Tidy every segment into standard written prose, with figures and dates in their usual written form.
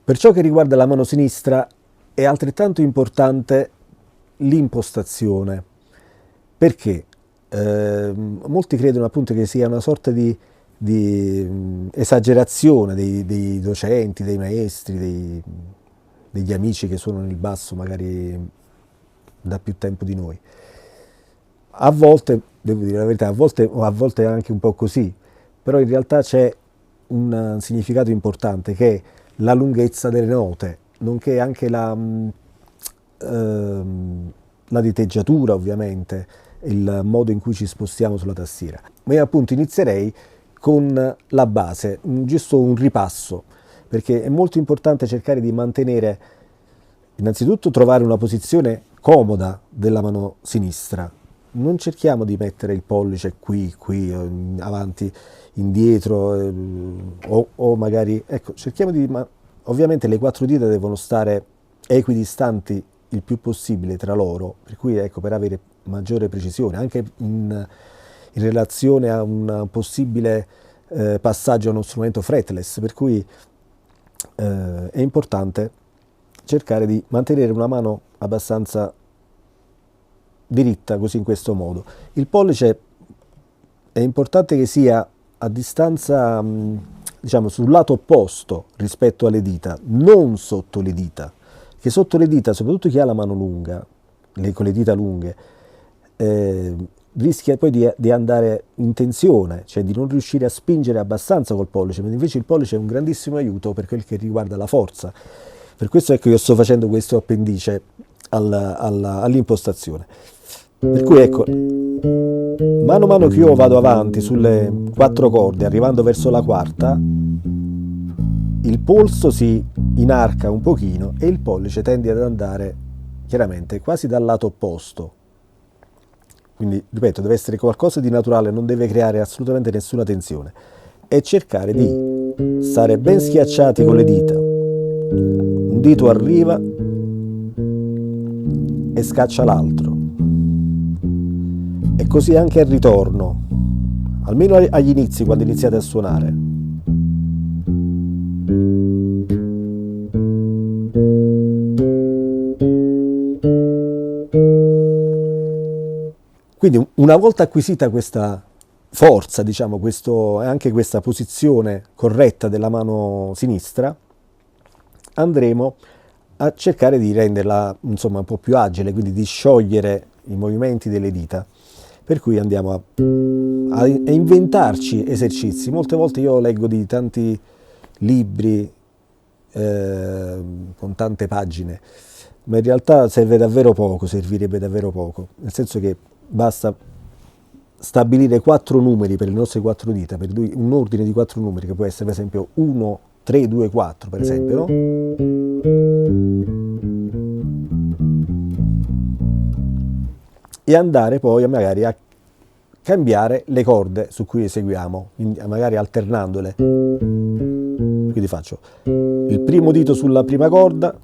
Per ciò che riguarda la mano sinistra è altrettanto importante l'impostazione. Perché? Molti credono appunto che sia una sorta di esagerazione dei docenti, dei maestri, degli amici che suonano il basso magari da più tempo di noi. A volte, devo dire la verità, a volte è anche un po' così, però in realtà c'è un significato importante che è la lunghezza delle note, nonché anche la diteggiatura ovviamente, il modo in cui ci spostiamo sulla tastiera. Ma io appunto inizierei con la base, giusto un ripasso, perché è molto importante cercare di mantenere, innanzitutto trovare una posizione comoda della mano sinistra. Non cerchiamo di mettere il pollice qui, avanti, indietro, o magari, ecco, cerchiamo ovviamente le quattro dita devono stare equidistanti il più possibile tra loro, per cui ecco, per avere maggiore precisione, anche in relazione a un possibile passaggio a uno strumento fretless, per cui è importante cercare di mantenere una mano abbastanza diritta, così in questo modo. Il pollice è importante che sia a distanza, diciamo, sul lato opposto rispetto alle dita, non sotto le dita, che sotto le dita, soprattutto chi ha la mano lunga, con le dita lunghe, rischia poi di andare in tensione, cioè di non riuscire a spingere abbastanza col pollice, mentre invece il pollice è un grandissimo aiuto per quel che riguarda la forza. Per questo ecco io sto facendo questo appendice all'impostazione. Per cui ecco, mano a mano che io vado avanti sulle quattro corde, arrivando verso la quarta, il polso si inarca un pochino e il pollice tende ad andare chiaramente quasi dal lato opposto. Quindi, ripeto, deve essere qualcosa di naturale, non deve creare assolutamente nessuna tensione. E cercare di stare ben schiacciati con le dita. Un dito arriva e scaccia l'altro. E così anche al ritorno, almeno agli inizi, quando iniziate a suonare. Quindi una volta acquisita questa forza, diciamo, anche questa posizione corretta della mano sinistra, andremo a cercare di renderla insomma un po' più agile, quindi di sciogliere i movimenti delle dita. Per cui andiamo a inventarci esercizi. Molte volte io leggo di tanti libri con tante pagine, ma in realtà servirebbe davvero poco, nel senso che basta stabilire quattro numeri per le nostre quattro dita, per un ordine di quattro numeri che può essere per esempio 1, 3, 2, 4 per esempio, no? E andare poi magari a cambiare le corde su cui eseguiamo, magari alternandole. Quindi faccio il primo dito sulla prima corda,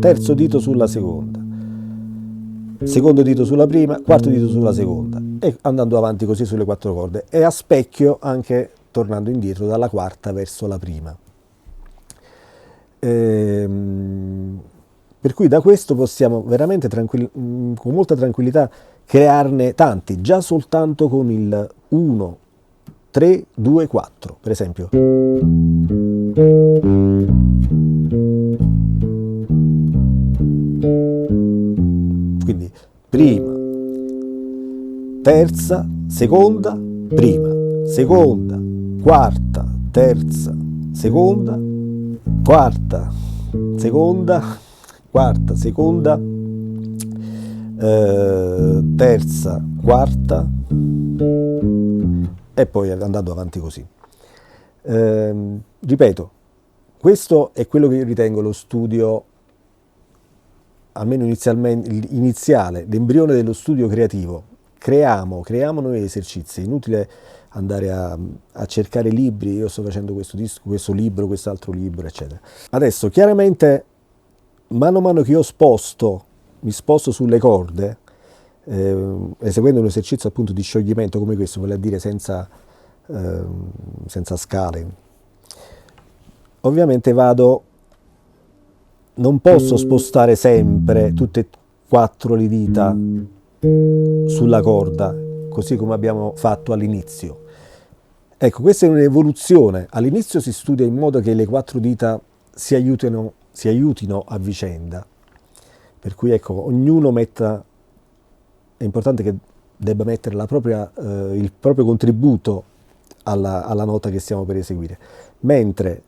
terzo dito sulla seconda, secondo dito sulla prima, quarto dito sulla seconda, e andando avanti così sulle quattro corde, e a specchio anche tornando indietro dalla quarta verso la prima. Per cui da questo possiamo veramente con molta tranquillità crearne tanti, già soltanto con il 1, 3, 2, 4, per esempio. Quindi prima, terza, seconda, prima, seconda, quarta, terza, seconda, quarta, seconda, quarta, seconda, terza, quarta, e poi andando avanti così. Ripeto, questo è quello che io ritengo lo studio, almeno iniziale, l'embrione dello studio creativo. Creiamo noi esercizi, è inutile andare a cercare libri, io sto facendo questo libro, quest'altro libro, eccetera. Adesso, chiaramente, mano a mano che io mi sposto sulle corde, eseguendo un esercizio appunto di scioglimento come questo, vale a dire senza scale, ovviamente vado non posso spostare sempre tutte e quattro le dita sulla corda, così come abbiamo fatto all'inizio. Ecco, questa è un'evoluzione. All'inizio si studia in modo che le quattro dita si aiutino a vicenda. Per cui ecco, ognuno metta, è importante che debba mettere il proprio contributo alla nota che stiamo per eseguire. Mentre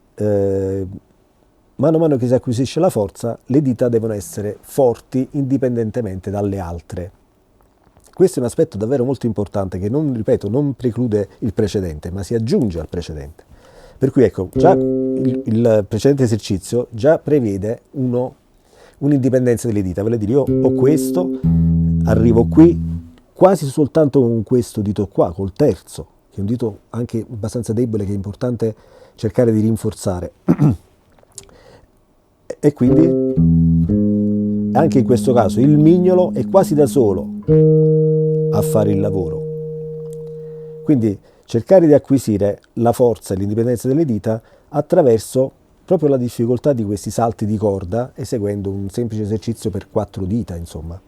mano a mano che si acquisisce la forza, le dita devono essere forti indipendentemente dalle altre. Questo è un aspetto davvero molto importante che non, ripeto, non preclude il precedente, ma si aggiunge al precedente. Per cui ecco, già il precedente esercizio già prevede un'indipendenza delle dita, vale a dire io ho questo, arrivo qui quasi soltanto con questo dito qua, col terzo, che è un dito anche abbastanza debole che è importante cercare di rinforzare. E quindi anche in questo caso il mignolo è quasi da solo a fare il lavoro. Quindi cercare di acquisire la forza e l'indipendenza delle dita attraverso proprio la difficoltà di questi salti di corda, eseguendo un semplice esercizio per 4 dita, insomma.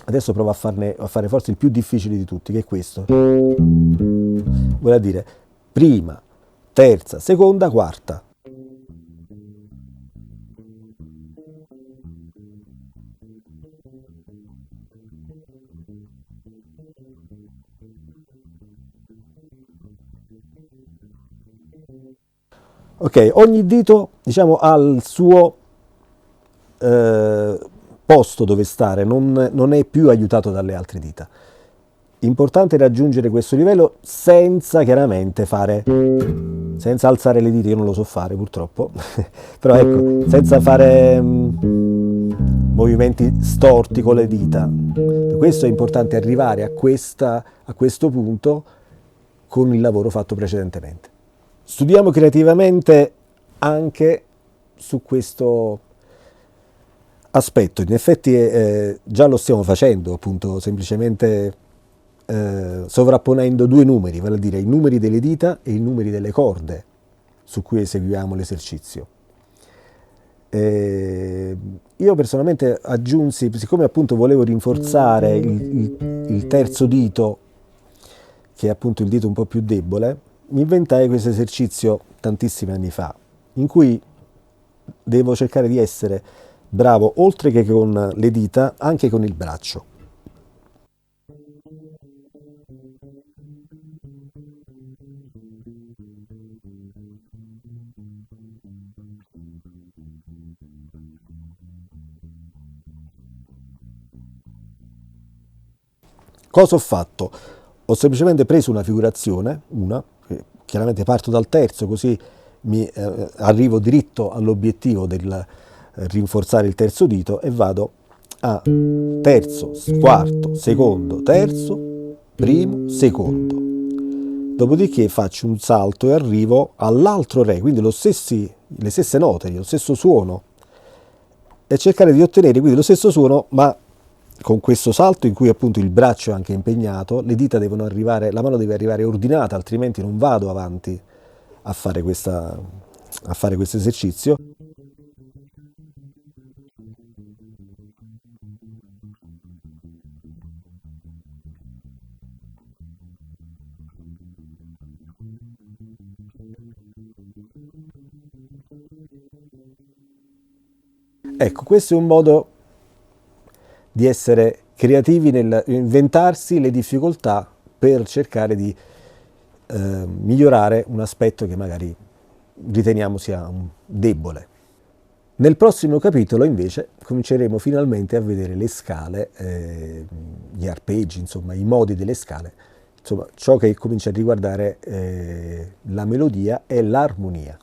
Adesso provo a fare forse il più difficile di tutti, che è questo. Vuol dire prima, terza, seconda, quarta. Ok, ogni dito, diciamo, ha il suo posto dove stare, non è più aiutato dalle altre dita. Importante raggiungere questo livello senza chiaramente senza alzare le dita, io non lo so fare purtroppo, però ecco, senza fare movimenti storti con le dita. Per questo è importante arrivare a questo punto con il lavoro fatto precedentemente. Studiamo creativamente anche su questo aspetto. In effetti già lo stiamo facendo, appunto, semplicemente sovrapponendo due numeri, vale a dire i numeri delle dita e i numeri delle corde su cui eseguiamo l'esercizio. Io personalmente aggiunsi, siccome appunto volevo rinforzare il terzo dito, che è appunto il dito un po' più debole, mi inventai questo esercizio tantissimi anni fa, in cui devo cercare di essere bravo, oltre che con le dita, anche con il braccio. Cosa ho fatto? Ho semplicemente preso una figurazione, chiaramente parto dal terzo, così arrivo diritto all'obiettivo del rinforzare il terzo dito e vado a terzo, quarto, secondo, terzo, primo, secondo. Dopodiché faccio un salto e arrivo all'altro re, quindi le stesse note, lo stesso suono, e cercare di ottenere quindi lo stesso suono, ma con questo salto in cui appunto il braccio è anche impegnato, le dita devono arrivare, la mano deve arrivare ordinata, altrimenti non vado avanti a fare questo esercizio. Ecco, questo è un modo di essere creativi nel inventarsi le difficoltà per cercare di migliorare un aspetto che magari riteniamo sia debole. Nel prossimo capitolo invece cominceremo finalmente a vedere le scale, gli arpeggi, insomma i modi delle scale, insomma ciò che comincia a riguardare la melodia e l'armonia.